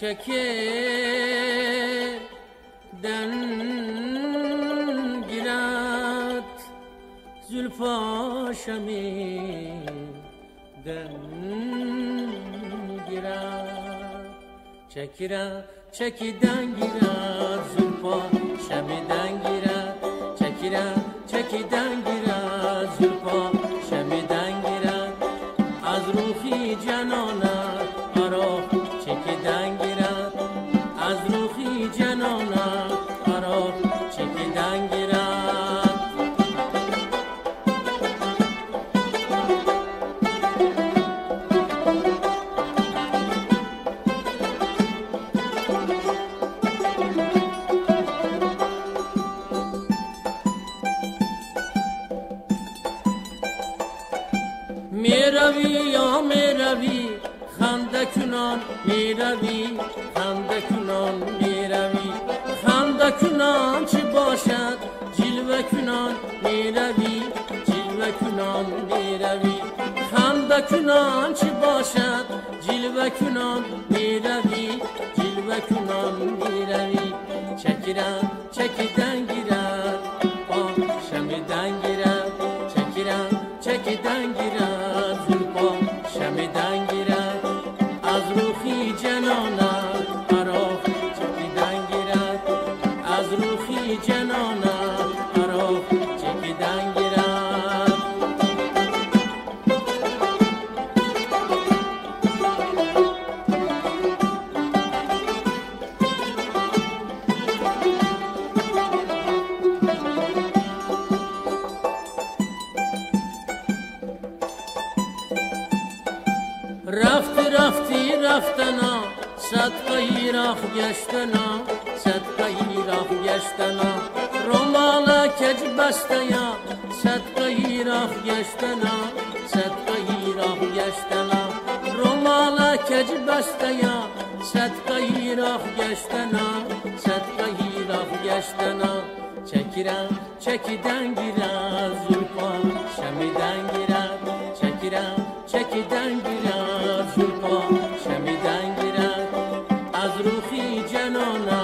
çekeden giret zülfa şemiden giret çekiden giret zülfa şemiden giret çekiden giret zülfa şemiden giret az ruhi canana araf çekiden giret az ruhi canana araf çekiden giret میروی یا میروی خنده کنان میروی خنده کنان میروی خنده کنان چی باشد جلوه کنان میروی جلوه کنان میروی خنده کنان چی باشد جلوه کنان میروی جلوه کنان میروی çekiden girer şemiden girer çekiden girer zülfa şemiden girer az ruhi canana araf çekiden girer az ruhi canana araf çekiden girer رفتنا صدقه راه گشتنا صدقه راه گشتنا رومالا کج بستیا صدقه راه گشتنا صدقه راه گشتنا رومالا کج بستیا صدقه راه گشتنا صدقه راه گشتنا çekiden girer zülfa şemiden girer çekiden girer zülfa şemiden girer az ruhi canana